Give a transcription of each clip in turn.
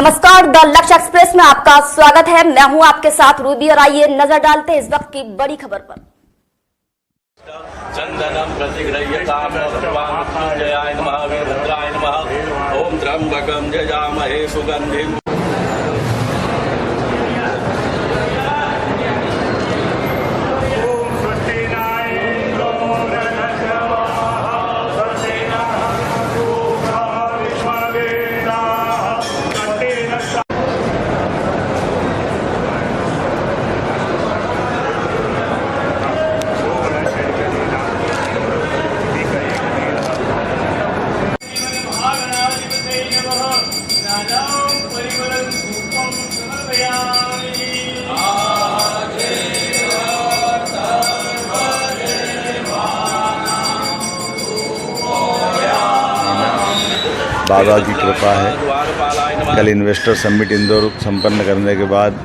नमस्कार, द लक्ष्य एक्सप्रेस में आपका स्वागत है। मैं हूं आपके साथ रूबी और आइए नजर डालते हैं इस वक्त की बड़ी खबर पर। चंदनम प्रतिगृह्यताम जयाय नमः वीरभद्राय नमः। ओम त्र्यंबकं यजामहे सुगंधिं। बाबा की कृपा है। कल इन्वेस्टर समिट इंदौर संपन्न करने के बाद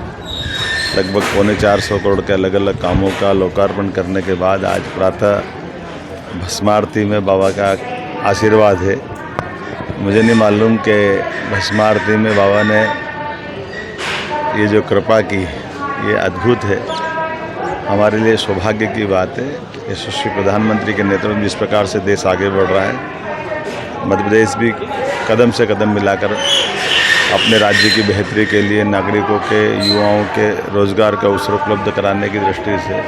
लगभग 425 करोड़ के अलग अलग कामों का लोकार्पण करने के बाद आज प्रातः भस्मारती में बाबा का आशीर्वाद है। मुझे नहीं मालूम कि भस्मारती में बाबा ने ये जो कृपा की ये अद्भुत है। हमारे लिए सौभाग्य की बात है। यशस्वी प्रधानमंत्री के नेतृत्व में जिस प्रकार से देश आगे बढ़ रहा है, मध्य प्रदेश भी कदम से कदम मिलाकर अपने राज्य की बेहतरी के लिए नागरिकों के, युवाओं के रोजगार का अवसर उपलब्ध कराने की दृष्टि से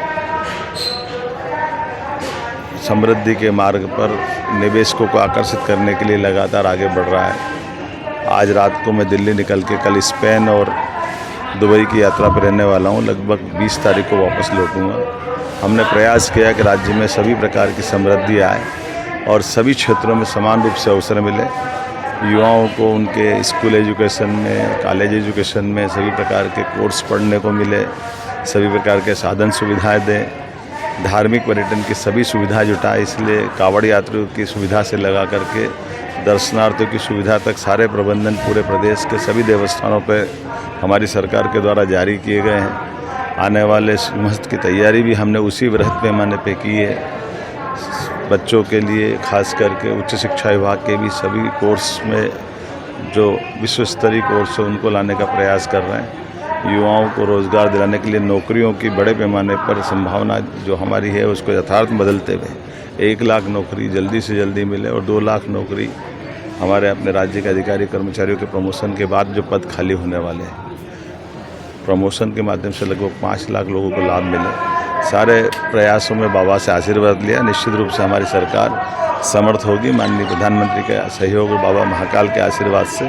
समृद्धि के मार्ग पर निवेशकों को आकर्षित करने के लिए लगातार आगे बढ़ रहा है। आज रात को मैं दिल्ली निकल के कल स्पेन और दुबई की यात्रा पर रहने वाला हूँ। लगभग 20 तारीख को वापस लौटूँगा। हमने प्रयास किया कि राज्य में सभी प्रकार की समृद्धि आए और सभी क्षेत्रों में समान रूप से अवसर मिले। युवाओं को उनके स्कूल एजुकेशन में, कॉलेज एजुकेशन में सभी प्रकार के कोर्स पढ़ने को मिले, सभी प्रकार के साधन सुविधाएं दें, धार्मिक पर्यटन की सभी सुविधाएं जुटाएं। इसलिए कावड़ यात्रियों की सुविधा से लगा करके दर्शनार्थियों की सुविधा तक सारे प्रबंधन पूरे प्रदेश के सभी देवस्थानों पर हमारी सरकार के द्वारा जारी किए गए हैं। आने वाले मस्त की तैयारी भी हमने उसी वृहद पैमाने पर की है। बच्चों के लिए खास करके उच्च शिक्षा विभाग के भी सभी कोर्स में जो विश्व स्तरीय कोर्स है उनको लाने का प्रयास कर रहे हैं। युवाओं को रोज़गार दिलाने के लिए नौकरियों की बड़े पैमाने पर संभावना जो हमारी है उसको यथार्थ में बदलते हुए 1 लाख नौकरी जल्दी से जल्दी मिले और 2 लाख नौकरी हमारे अपने राज्य के अधिकारी कर्मचारियों के प्रमोशन के बाद जो पद खाली होने वाले हैं, प्रमोशन के माध्यम से लगभग 5 लाख लोगों को लाभ मिले। सारे प्रयासों में बाबा से आशीर्वाद लिया। निश्चित रूप से हमारी सरकार समर्थ होगी। माननीय प्रधानमंत्री के सहयोग और बाबा महाकाल के आशीर्वाद से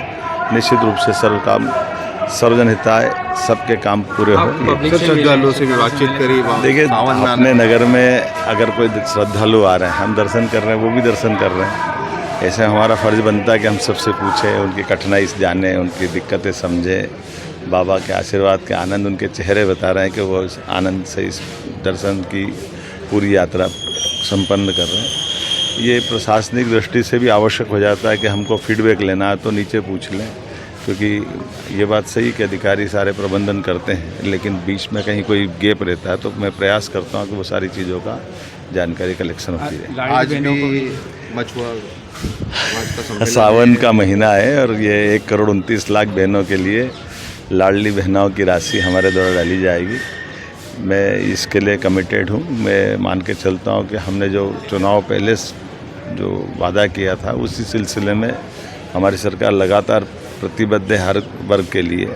निश्चित रूप से सर्वजन हिताय सबके काम पूरे हो। श्रद्धालुओं से भी बातचीत करी। देखिए, अपने नगर में अगर कोई श्रद्धालु आ रहे हैं, हम दर्शन कर रहे हैं, वो भी दर्शन कर रहे हैं। ऐसे हमारा फर्ज बनता है कि हम सबसे पूछें, उनकी कठिनाई जानें, उनकी दिक्कतें समझें। बाबा के आशीर्वाद के आनंद उनके चेहरे बता रहे हैं कि वो आनंद से इस दर्शन की पूरी यात्रा संपन्न कर रहे हैं। ये प्रशासनिक दृष्टि से भी आवश्यक हो जाता है कि हमको फीडबैक लेना है तो नीचे पूछ लें, क्योंकि ये बात सही कि अधिकारी सारे प्रबंधन करते हैं, लेकिन बीच में कहीं कोई गैप रहता है तो मैं प्रयास करता हूँ कि वो सारी चीज़ों का जानकारी कलेक्शन होती है। आज भी मछुआ सावन का महीना है और ये 1,29 लाख बहनों के लिए लाडली बहनाओं की राशि हमारे द्वारा डाली जाएगी। मैं इसके लिए कमिटेड हूँ। मैं मान के चलता हूँ कि हमने जो चुनाव पहले जो वादा किया था उसी सिलसिले में हमारी सरकार लगातार प्रतिबद्ध है। हर वर्ग के लिए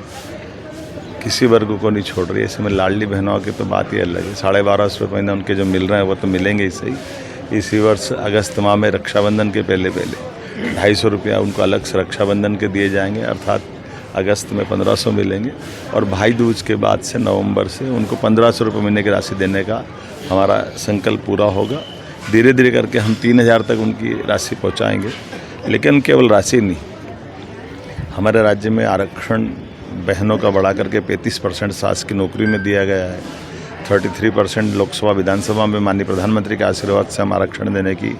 किसी वर्ग को नहीं छोड़ रही है। इसमें लाडली बहनों की तो बात ही अलग है। 1250 रुपये महीना उनके जो मिल रहे हैं वो तो मिलेंगे ही सही। इसी वर्ष अगस्त माह में रक्षाबंधन के पहले 250 रुपया उनको अलग से रक्षाबंधन के दिए जाएंगे, अर्थात अगस्त में 1500 मिलेंगे। और भाई दूज के बाद से नवंबर से उनको 1500 रुपये महीने की राशि देने का हमारा संकल्प पूरा होगा। धीरे धीरे करके हम 3000 तक उनकी राशि पहुंचाएंगे। लेकिन केवल राशि नहीं, हमारे राज्य में आरक्षण बहनों का बढ़ा करके 35% सास की नौकरी में दिया गया है। 33% लोकसभा विधानसभा में माननीय प्रधानमंत्री के आशीर्वाद से हम आरक्षण देने की,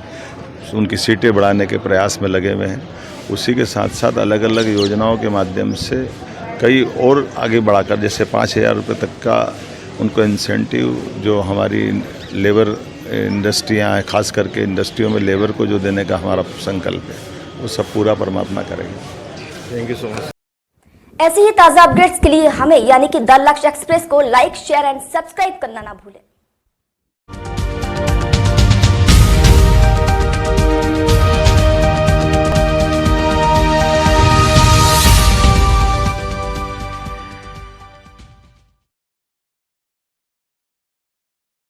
उनकी सीटें बढ़ाने के प्रयास में लगे हुए हैं। उसी के साथ साथ अलग अलग योजनाओं के माध्यम से कई और आगे बढ़ाकर, जैसे 5000 रुपये तक का उनको इंसेंटिव जो हमारी लेबर इंडस्ट्रियाँ हैं, खास करके इंडस्ट्रियों में लेबर को जो देने का हमारा संकल्प है, वो सब पूरा परमात्मा करेंगे। Thank you so much. ऐसे ही ताज़ा अपडेट्स के लिए हमें यानी कि द लक्ष्य एक्सप्रेस को लाइक, शेयर एंड सब्सक्राइब करना ना भूलें।